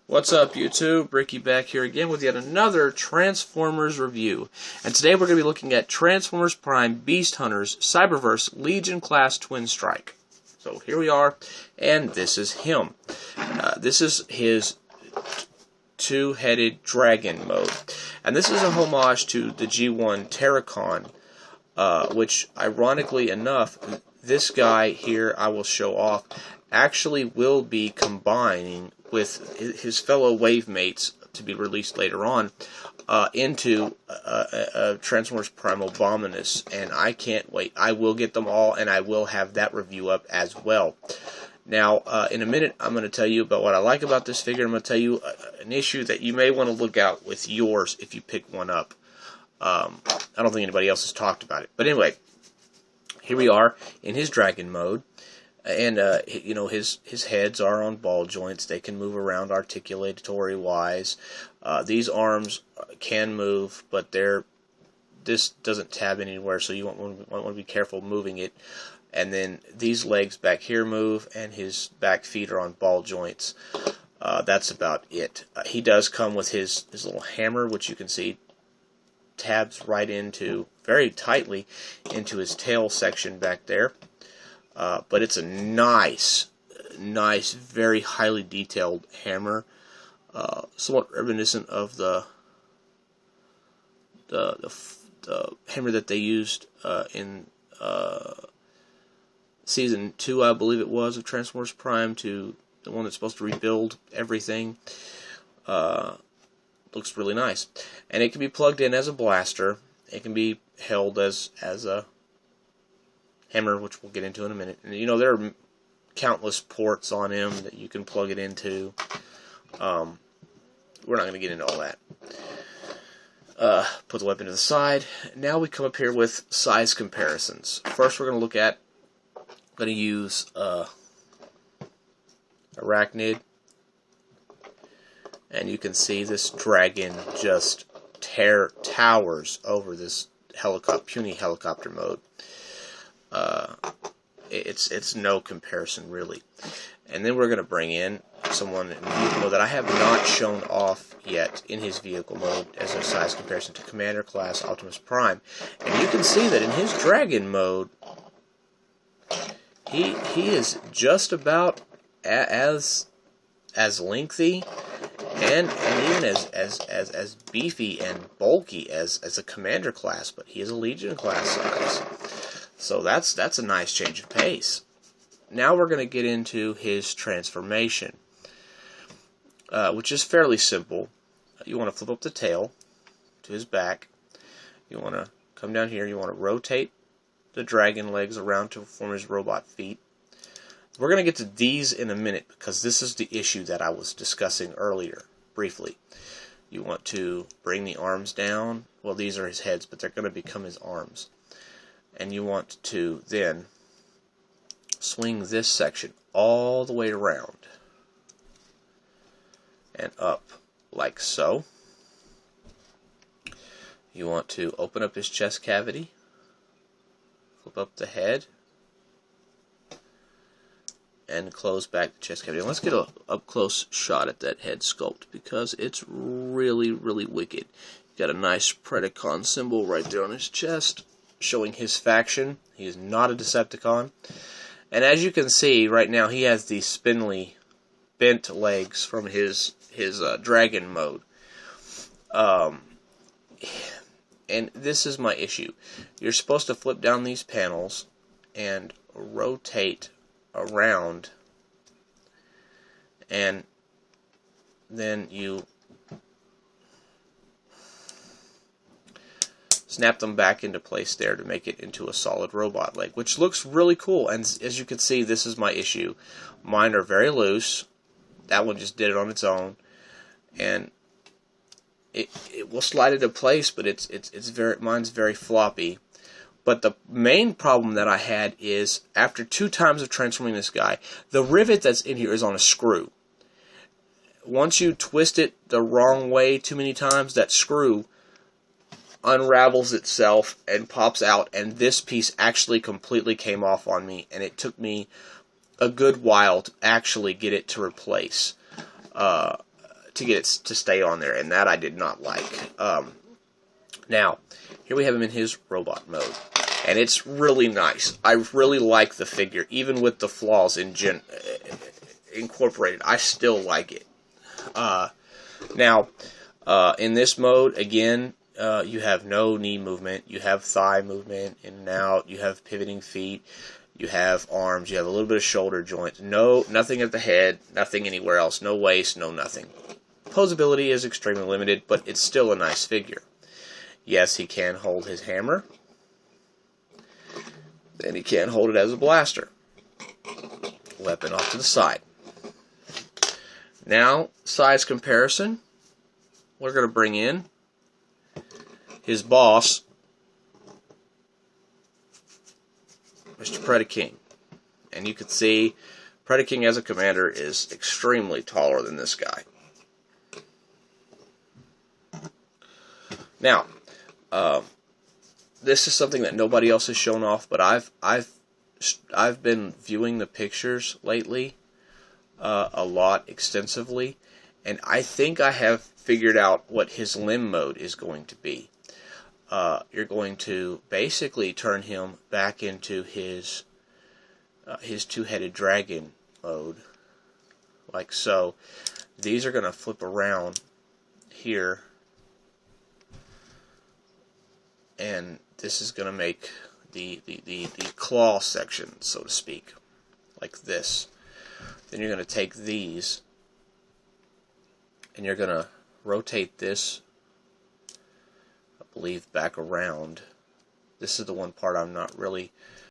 What's up, YouTube? Ricky back here again with yet another Transformers review. And today we're going to be looking at Transformers Prime Beast Hunters Cyberverse Legion Class Twin Strike. So here we are, and this is him. This is his two-headed dragon mode. And this is a homage to the G1 Terracon, which, ironically enough, this guy here I will show off actually will be combining with his fellow wave mates to be released later on into Transformers Prime Abominus, and I can't wait. I will get them all, and I will have that review up as well. Now, in a minute, I'm going to tell you about what I like about this figure. I'm going to tell you an issue that you may want to look out with yours if you pick one up. I don't think anybody else has talked about it. But anyway, here we are in his dragon mode. And, you know, his heads are on ball joints. They can move around articulatory-wise. These arms can move, but this doesn't tab anywhere, so you want to be careful moving it. And then these legs back here move, and his back feet are on ball joints. That's about it. He does come with his little hammer, which you can see tabs right into, very tightly, into his tail section back there. But it's a nice, very highly detailed hammer, somewhat reminiscent of the hammer that they used in Season 2, I believe it was, of Transformers Prime, to the one that's supposed to rebuild everything. Looks really nice. And it can be plugged in as a blaster. It can be held as a hammer, which we'll get into in a minute. And, you know, there are countless ports on him that you can plug it into. We're not going to get into all that. Put the weapon to the side. Now we come up here with size comparisons. First, we're going to look at, going to use Arachnid. And you can see this dragon just towers over this puny helicopter mode. It's no comparison, really. And then we're going to bring in someone in vehicle mode that I have not shown off yet in his vehicle mode as a size comparison to Commander Class Optimus Prime. And you can see that in his dragon mode, he is just about as lengthy and even as beefy and bulky as a Commander Class, but he is a Legion Class size. So that's a nice change of pace. Now we're going to get into his transformation, which is fairly simple. You want to flip up the tail to his back. You want to come down here. You want to rotate the dragon legs around to form his robot feet. We're going to get to these in a minute because this is the issue that I was discussing earlier, briefly. You want to bring the arms down. Well, these are his heads, but they're going to become his arms. And you want to then swing this section all the way around and up like so. You want to open up his chest cavity, flip up the head, and close back the chest cavity. And let's get an up-close shot at that head sculpt because it's really, really wicked. Got a nice Predacon symbol right there on his chest, showing his faction. He is not a Decepticon. And as you can see, right now he has these spindly, bent legs from his dragon mode. And this is my issue. You're supposed to flip down these panels and rotate around, and then you snap them back into place there to make it into a solid robot leg, which looks really cool. And as you can see, this is my issue. Mine are very loose. That one just did it on its own, and it will slide into place, but mine's very floppy. But the main problem that I had is after 2 times of transforming this guy, the rivet that's in here is on a screw. Once you twist it the wrong way too many times, that screw unravels itself and pops out, and this piece actually completely came off on me, and it took me a good while to actually get it to replace. to get it to stay on there, and that I did not like. Now, here we have him in his robot mode, and it's really nice. I really like the figure, even with the flaws incorporated. I still like it. Now, in this mode, again, you have no knee movement. You have thigh movement in and out. You have pivoting feet. You have arms. You have a little bit of shoulder joints. Nothing at the head. Nothing anywhere else. No waist. No nothing. Posability is extremely limited, but it's still a nice figure. Yes, he can hold his hammer, and he can hold it as a blaster. Weapon off to the side. Now, size comparison. We're going to bring in his boss, Mr. Predaking. And you can see Predaking as a commander is extremely taller than this guy. Now, this is something that nobody else has shown off, but I've been viewing the pictures lately a lot extensively, and I think I have figured out what his limb mode is going to be. You're going to basically turn him back into his two-headed dragon mode, like so. These are going to flip around here, and this is going to make the claw section, so to speak, like this. Then you're going to take these, and you're going to rotate this, I believe, back around. This is the one part I'm not really